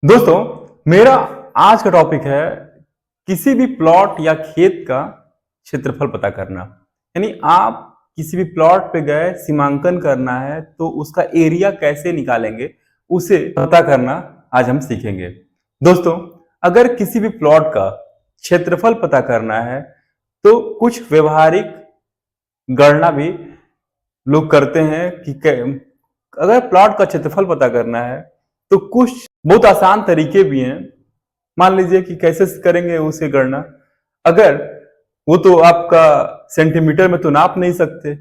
दोस्तों, मेरा आज का टॉपिक है किसी भी प्लॉट या खेत का क्षेत्रफल पता करना। यानी आप किसी भी प्लॉट पे गए, सीमांकन करना है तो उसका एरिया कैसे निकालेंगे, उसे पता करना आज हम सीखेंगे। दोस्तों, अगर किसी भी प्लॉट का क्षेत्रफल पता करना है तो कुछ व्यवहारिक गणना भी लोग करते हैं कि अगर प्लॉट का क्षेत्रफल पता करना है तो कुछ बहुत आसान तरीके भी हैं। मान लीजिए कि कैसे करेंगे उसे गणना। अगर वो तो आपका सेंटीमीटर में तो नाप नहीं सकते,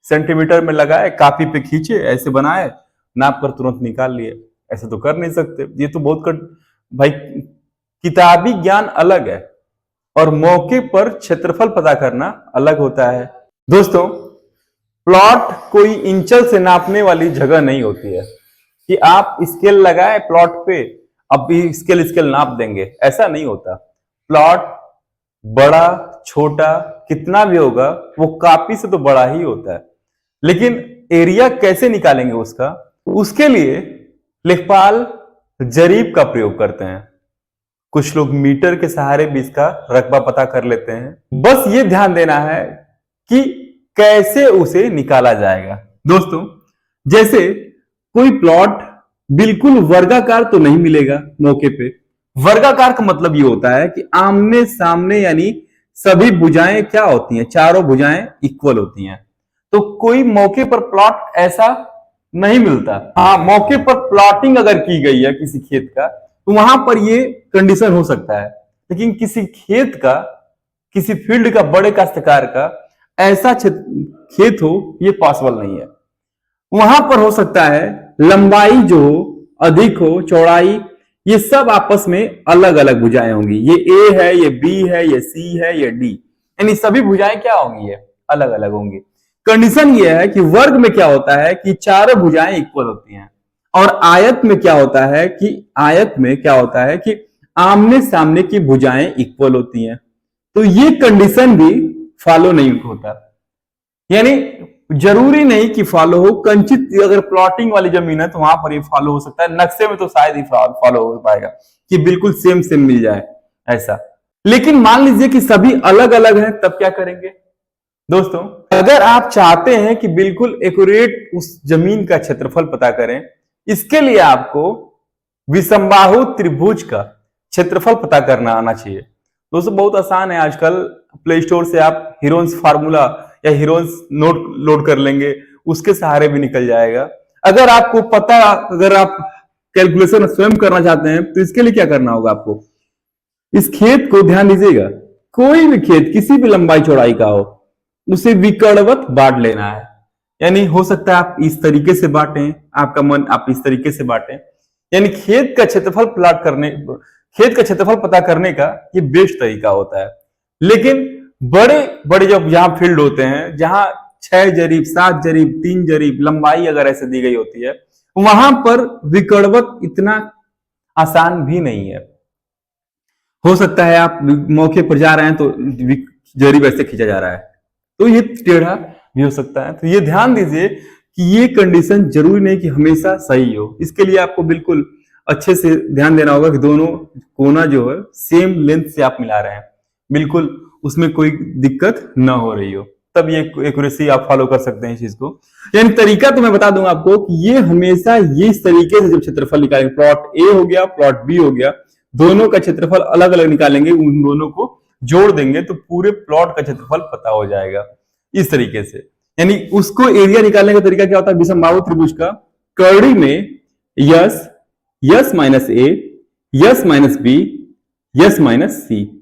सेंटीमीटर में लगाए, कॉपी पे खींचे, ऐसे बनाए, नाप कर तुरंत निकाल लिए, ऐसे तो कर नहीं सकते। ये तो बहुत भाई, किताबी ज्ञान अलग है और मौके पर क्षेत्रफल पता करना अलग होता है। दोस्तों, प्लॉट कोई इंचल से नापने वाली जगह नहीं होती है कि आप स्केल लगाए प्लॉट पे, अब भी स्केल स्केल नाप देंगे, ऐसा नहीं होता। प्लॉट बड़ा छोटा कितना भी होगा, वो कॉपी से तो बड़ा ही होता है। लेकिन एरिया कैसे निकालेंगे उसका, उसके लिए लेखपाल जरीब का प्रयोग करते हैं। कुछ लोग मीटर के सहारे भी इसका रकबा पता कर लेते हैं। बस ये ध्यान देना है कि कैसे उसे निकाला जाएगा। दोस्तों, जैसे कोई प्लॉट बिल्कुल वर्गाकार तो नहीं मिलेगा मौके पे। वर्गाकार का मतलब ये होता है कि आमने सामने, यानी सभी भुजाएं क्या होती हैं, चारों भुजाएं इक्वल होती हैं। तो कोई मौके पर प्लॉट ऐसा नहीं मिलता। हाँ, मौके पर प्लॉटिंग अगर की गई है किसी खेत का तो वहां पर ये कंडीशन हो सकता है। लेकिन किसी खेत का, किसी फील्ड का, बड़े काश्तकार का ऐसा खेत हो, ये पॉसिबल नहीं है। वहां पर हो सकता है लंबाई जो अधिक हो, चौड़ाई, ये सब आपस में अलग अलग भुजाएं होंगी। ये ए है, ये बी है, ये सी है, ये डी, यानी सभी भुजाएं क्या होंगी, ये अलग अलग होंगी। कंडीशन ये है कि वर्ग में क्या होता है कि चारों भुजाएं इक्वल होती हैं, और आयत में क्या होता है कि आमने सामने की भुजाएं इक्वल होती हैं। तो ये कंडीशन भी फॉलो नहीं होता। यानी जरूरी नहीं कि फॉलो हो, कंचित अगर प्लॉटिंग वाली जमीन है तो वहां पर ये फॉलो हो सकता है। नक्शे में तो शायद ही फॉलो हो पाएगा कि बिल्कुल सेम सेम मिल जाए ऐसा। लेकिन मान लीजिए कि सभी अलग अलग हैं, तब क्या करेंगे? दोस्तों, अगर आप चाहते हैं कि बिल्कुल एक्यूरेट उस जमीन का क्षेत्रफल पता करें, इसके लिए आपको विषमबाहु त्रिभुज का क्षेत्रफल पता करना आना चाहिए। दोस्तों, बहुत आसान है। आजकल प्ले स्टोर से आप हीरोन्स फार्मूला या हीरोन्स नोट लोड कर लेंगे, उसके सहारे भी निकल जाएगा। अगर आपको पता, अगर आप कैलकुलेशन स्वयं करना चाहते हैं तो इसके लिए क्या करना होगा आपको, इस खेत को ध्यान दीजिएगा, कोई भी खेत किसी भी लंबाई चौड़ाई का हो, उसे विकर्णवत बांट लेना है। यानी हो सकता है आप इस तरीके से बांटें, आपका मन आप इस तरीके से बांटें। यानी खेत का क्षेत्रफल पता करने का ये बेस्ट तरीका होता है। लेकिन बड़े बड़े जब यहां फील्ड होते हैं, जहां 6 जरीब, 7 जरीब, 3 जरीब लंबाई अगर ऐसे दी गई होती है, वहां पर विकर्णवत इतना आसान भी नहीं है। हो सकता है आप मौके पर जा रहे हैं तो जरीब ऐसे खींचा जा रहा है, तो ये टेढ़ा भी हो सकता है। तो ये ध्यान दीजिए कि ये कंडीशन जरूरी नहीं कि हमेशा सही हो। इसके लिए आपको बिल्कुल अच्छे से ध्यान देना होगा कि दोनों कोना जो है सेम लेंथ से आप मिला रहे हैं, बिल्कुल उसमें कोई दिक्कत ना हो रही हो, तब ये एक्यूरेसी आप फॉलो कर सकते हैं इस चीज को। यानी तरीका तो मैं बता दूंगा आपको कि ये हमेशा ये इस तरीके से जब क्षेत्रफल निकालेंगे, प्लॉट ए हो गया, प्लॉट बी हो गया, दोनों का क्षेत्रफल अलग अलग निकालेंगे, उन दोनों को जोड़ देंगे तो पूरे प्लॉट का क्षेत्रफल पता हो जाएगा इस तरीके से। यानी उसको एरिया निकालने का तरीका क्या होता है, विषमबाहु त्रिभुज का कर्णी में s, s minus a, s minus b, s minus c.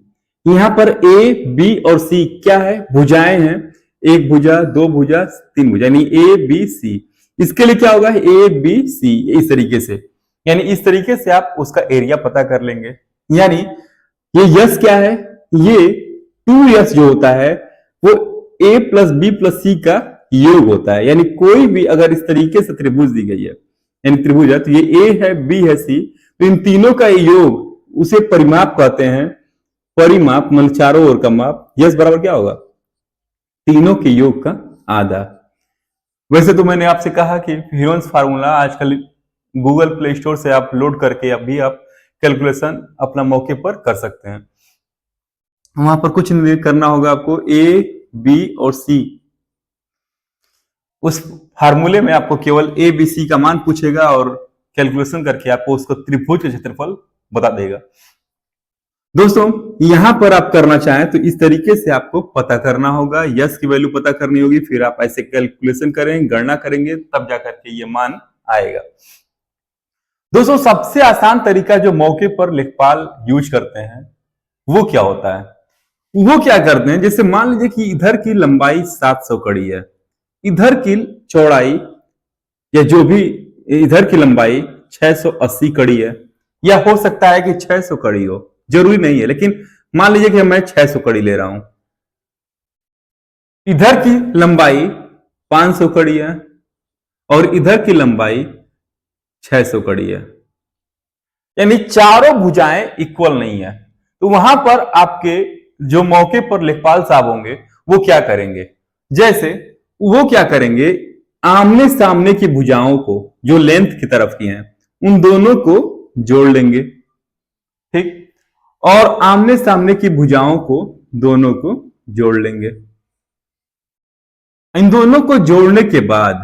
यहां पर ए, बी और सी क्या है, भुजाएं हैं। एक भुजा, दो भुजा, तीन भुजा, यानी ए बी सी। इसके लिए क्या होगा, ए बी सी, इस तरीके से। यानी इस तरीके से आप उसका एरिया पता कर लेंगे। यानी ये यस क्या है, ये 2 यस जो होता है वो ए प्लस बी प्लस सी का योग होता है। यानी कोई भी अगर इस तरीके से त्रिभुज दी गई है, यानी त्रिभुज है, तो ये ए है, बी है, सी, तो इन तीनों का योग उसे परिमाप कहते हैं। परिमाप मतलब चारों ओर का माप। यस बराबर क्या होगा, तीनों के योग का आधा। वैसे तो मैंने आपसे कहा कि हीरोन्स फार्मूला आजकल गूगल प्ले स्टोर से आप लोड करके अभी आप कैलकुलेशन अपना मौके पर कर सकते हैं। वहां पर कुछ नहीं करना होगा आपको, ए बी और सी, उस फार्मूले में आपको केवल ए बी सी का मान पूछेगा और कैलकुलेशन करके आपको उसको त्रिभुज का क्षेत्रफल बता देगा। दोस्तों यहां पर आप करना चाहें तो इस तरीके से आपको पता करना होगा, यस की वैल्यू पता करनी होगी, फिर आप ऐसे कैलकुलेशन करेंगे, गणना करेंगे, तब जाकर के ये मान आएगा। दोस्तों सबसे आसान तरीका जो मौके पर लेखपाल यूज करते हैं वो क्या होता है, वो क्या करते हैं, जैसे मान लीजिए कि इधर की लंबाई 700 कड़ी है, इधर की चौड़ाई या जो भी इधर की लंबाई 680 कड़ी है, या हो सकता है कि 600 कड़ी हो, जरूरी नहीं है, लेकिन मान लीजिए कि मैं 600 कड़ी ले रहा हूं। इधर की लंबाई 500 कड़ी है और इधर की लंबाई 600 कड़ी है, यानी चारों भुजाएं इक्वल नहीं है। तो वहां पर आपके जो मौके पर लेखपाल साहब होंगे वो क्या करेंगे, जैसे वो क्या करेंगे, आमने सामने की भुजाओं को जो लेंथ की तरफ की हैं उन दोनों को जोड़ लेंगे, ठीक, और आमने सामने की भुजाओं को दोनों को जोड़ लेंगे। इन दोनों को जोड़ने के बाद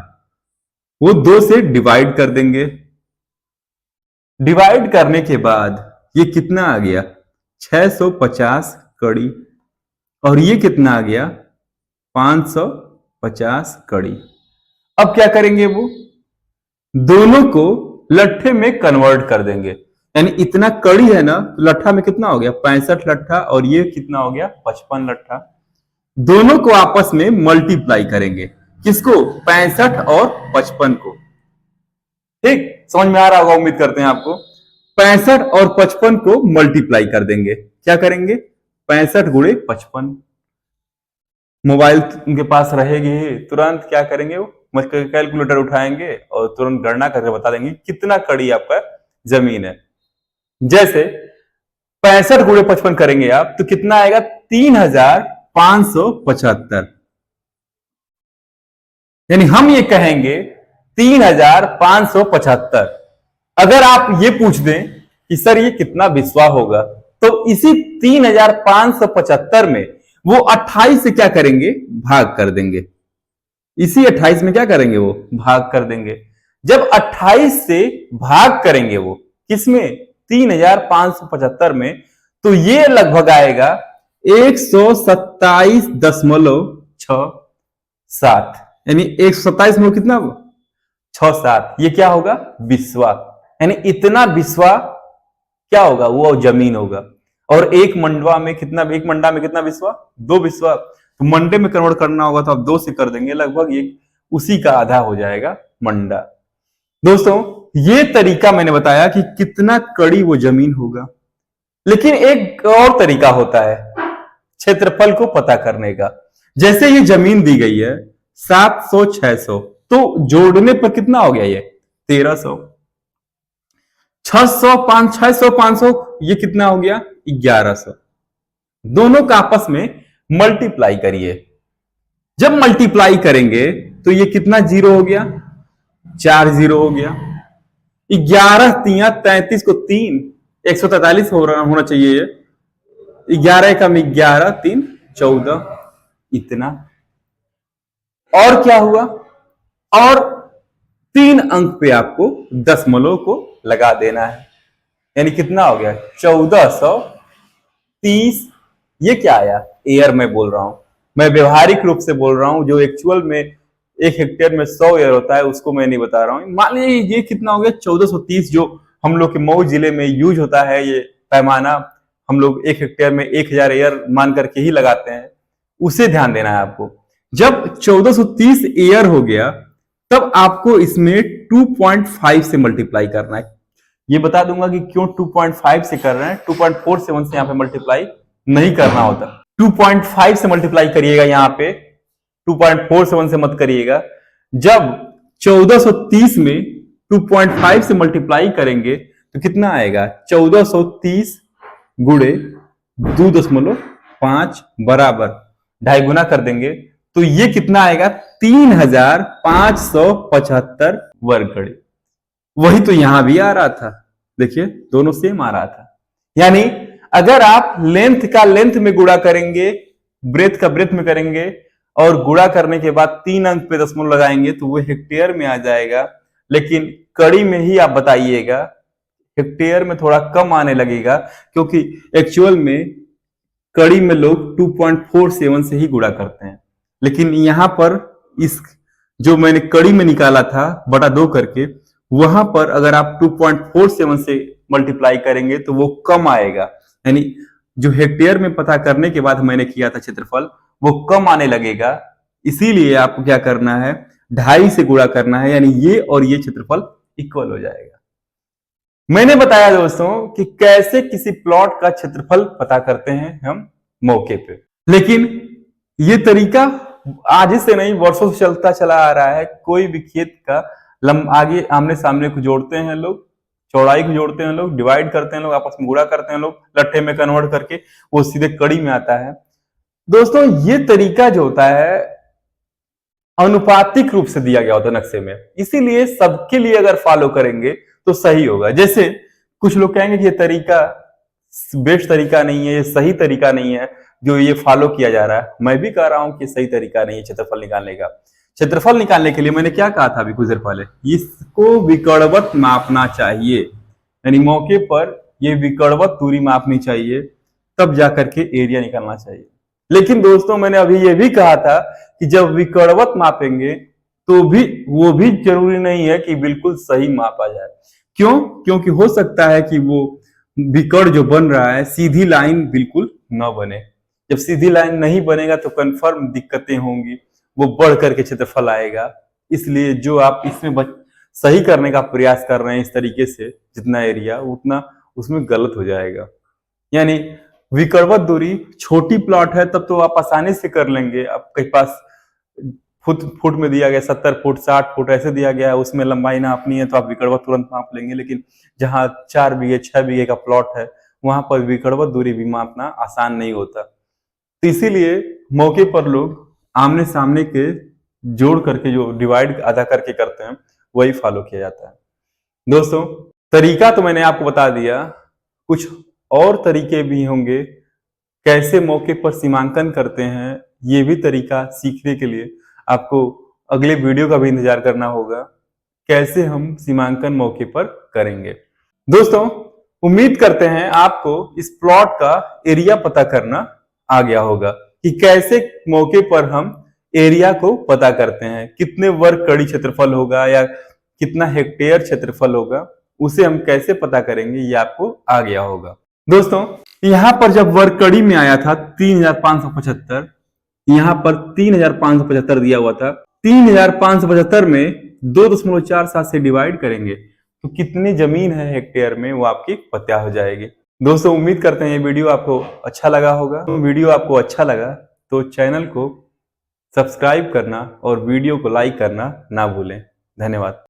वो 2 से डिवाइड कर देंगे। डिवाइड करने के बाद ये कितना आ गया, 650 कड़ी, और ये कितना आ गया, 550 कड़ी। अब क्या करेंगे, वो दोनों को लट्ठे में कन्वर्ट कर देंगे, यानी इतना कड़ी है ना, तो लट्ठा में कितना हो गया, 65 लट्ठा, और ये कितना हो गया, 55 लट्ठा। दोनों को आपस में मल्टीप्लाई करेंगे, किसको, 65 और 55 को, ठीक, समझ में आ रहा होगा, उम्मीद करते हैं आपको। 65 और 55 को मल्टीप्लाई कर देंगे, क्या करेंगे, 65 गुणे 55। मोबाइल उनके पास रहेगी, तुरंत क्या करेंगे, वो कैलकुलेटर उठाएंगे और तुरंत गणना करके बता देंगे कितना कड़ी आपका जमीन है। जैसे 65 गुणे 55 करेंगे आप तो कितना आएगा, 3575, यानी हम ये कहेंगे 3575। अगर आप ये पूछ दें कि सर ये कितना बिस्वा होगा, तो इसी 3575 में वो 28 से क्या करेंगे, भाग कर देंगे। इसी 28 में क्या करेंगे, वो भाग कर देंगे। जब 28 से भाग करेंगे वो किसमें, 3575 में, तो ये लगभग आएगा 127.67, यानी 127 में कितना 67, ये क्या होगा, बिस्वा, यानी इतना बिस्वा क्या होगा, वो जमीन होगा। और एक मंडवा में कितना, एक मंडा में कितना बिस्वा, 2 बिस्वा, तो मंडे में कन्वर्ट करना होगा तो आप 2 से कर देंगे, लगभग ये उसी का आधा हो जाएगा मंडा। दोस्तों ये तरीका मैंने बताया कि कितना कड़ी वो जमीन होगा, लेकिन एक और तरीका होता है क्षेत्रफल को पता करने का। जैसे ये जमीन दी गई है 700 600, तो जोड़ने पर कितना हो गया, ये 1300, 600 600 500, ये कितना हो गया, 1100। दोनों का आपस में मल्टीप्लाई करिए, जब मल्टीप्लाई करेंगे तो ये कितना जीरो हो गया, 4 जीरो हो गया। 11 तिया 33 को 3, 143 होना चाहिए ये, 11 कम 11 3 14, इतना। और क्या हुआ, और 3 अंक पे आपको दशमलव को लगा देना है, यानी कितना हो गया, 1430। ये क्या आया, एयर में बोल रहा हूं मैं, व्यवहारिक रूप से बोल रहा हूं, जो एक्चुअल में 1 हेक्टेयर में 100 एयर होता है उसको मैं नहीं बता रहा हूं। मान लीजिए ये कितना हो गया, 1430, जो हम लोग के मऊ जिले में यूज होता है ये पैमाना, हम लोग 1 हेक्टेयर में 1000 एयर मान करके ही लगाते हैं, उसे ध्यान देना है आपको। जब 1430 एयर हो गया तब आपको इसमें 2.5 से मल्टीप्लाई करना है। ये बता दूंगा कि क्यों 2.5 से कर रहे हैं, 2.47 से यहां पे मल्टीप्लाई नहीं करना होता। 2.5 से मल्टीप्लाई करिएगा, यहां पे 2.47 से मत करिएगा। जब 1430 में 2.5 से मल्टीप्लाई करेंगे तो कितना आएगा, 1430 गुणे 2.5 बराबर 2.5 गुना कर देंगे तो ये कितना आएगा, 3575 वर्ग कड़ी। वही तो यहां भी आ रहा था, देखिए दोनों सेम आ रहा था। यानी अगर आप लेंथ का लेंथ में गुणा करेंगे, ब्रेथ का ब्रेथ में करेंगे और गुणा करने के बाद 3 अंक पे दशमलव लगाएंगे तो वो हेक्टेयर में आ जाएगा। लेकिन कड़ी में ही आप बताइएगा, हेक्टेयर में थोड़ा कम आने लगेगा, क्योंकि एक्चुअल में कड़ी में लोग 2.47 से ही गुणा करते हैं। लेकिन यहां पर इस जो मैंने कड़ी में निकाला था बटा 2 करके, वहां पर अगर आप 2.47 से मल्टीप्लाई करेंगे तो वो कम आएगा। यानी जो हेक्टेयर में पता करने के बाद मैंने किया था क्षेत्रफल, वो कम आने लगेगा। इसीलिए आपको क्या करना है, 2.5 से गुणा करना है, यानी ये और ये क्षेत्रफल इक्वल हो जाएगा। मैंने बताया दोस्तों कि कैसे किसी प्लॉट का क्षेत्रफल पता करते हैं हम मौके पे। लेकिन ये तरीका आज ही से नहीं, वर्षों से चलता चला आ रहा है। कोई भी खेत का आगे आमने सामने को जोड़ते हैं लोग, चौड़ाई को जोड़ते हैं लोग, डिवाइड करते हैं लोग, आपस में गुणा करते हैं लोग, लट्ठे में कन्वर्ट करके वो सीधे कड़ी में आता है। दोस्तों ये तरीका जो होता है अनुपातिक रूप से दिया गया होता है नक्शे में, इसीलिए सबके लिए अगर फॉलो करेंगे तो सही होगा। जैसे कुछ लोग कहेंगे कि ये तरीका बेस्ट तरीका नहीं है, ये सही तरीका नहीं है जो ये फॉलो किया जा रहा है। मैं भी कह रहा हूं कि सही तरीका नहीं है क्षेत्रफल निकालने का। क्षेत्रफल निकालने के लिए मैंने क्या कहा था अभी कुछ देर पहले, इसको विकर्णवत मापना चाहिए, यानी मौके पर ये विकर्णवत दूरी मापनी चाहिए, तब जाकर के एरिया निकालना चाहिए। लेकिन दोस्तों मैंने अभी ये भी कहा था कि जब विकर्णवत मापेंगे तो भी वो भी जरूरी नहीं है कि बिल्कुल सही मापा जाए। क्यों? क्योंकि हो सकता है कि वो विकर्ण जो बन रहा है सीधी लाइन बिल्कुल न बने। जब सीधी लाइन नहीं बनेगा तो कंफर्म दिक्कतें होंगी, वो बढ़ करके क्षेत्रफल आएगा। इसलिए जो आप इसमें सही करने का प्रयास कर रहे हैं इस तरीके से, जितना एरिया उतना उसमें गलत हो जाएगा। यानी विकर्णवत दूरी छोटी प्लॉट है तब तो आप आसानी से कर लेंगे। आपके पास फुट में दिया गया 70 फुट 60 फुट ऐसे दिया गया है, उसमें लंबाई नापनी है तो आप विकर्णवत तुरंत माप लेंगे। लेकिन जहां 4 बीघे 6 बीघे का प्लॉट है वहां पर विकर्णवत दूरी भी मापना आसान नहीं होता। तो इसीलिए मौके पर लोग आमने सामने के जोड़ करके जो डिवाइड आधा करके करते हैं वही फॉलो किया जाता है। दोस्तों तरीका तो मैंने आपको बता दिया, कुछ और तरीके भी होंगे कैसे मौके पर सीमांकन करते हैं। ये भी तरीका सीखने के लिए आपको अगले वीडियो का भी इंतजार करना होगा, कैसे हम सीमांकन मौके पर करेंगे। दोस्तों उम्मीद करते हैं आपको इस प्लॉट का एरिया पता करना आ गया होगा कि कैसे मौके पर हम एरिया को पता करते हैं, कितने वर्ग कड़ी क्षेत्रफल होगा या कितना हेक्टेयर क्षेत्रफल होगा, उसे हम कैसे पता करेंगे ये आपको आ गया होगा। दोस्तों यहां पर जब वर्ग कड़ी में आया था 3575, यहां पर 3575 दिया हुआ था। 3575 में 2.47 से डिवाइड करेंगे तो कितनी जमीन है हेक्टेयर में वो आपकी पता हो जाएगी। दोस्तों उम्मीद करते हैं ये वीडियो आपको अच्छा लगा होगा। तो वीडियो आपको अच्छा लगा तो चैनल को सब्सक्राइब करना और वीडियो को लाइक करना ना भूलें। धन्यवाद।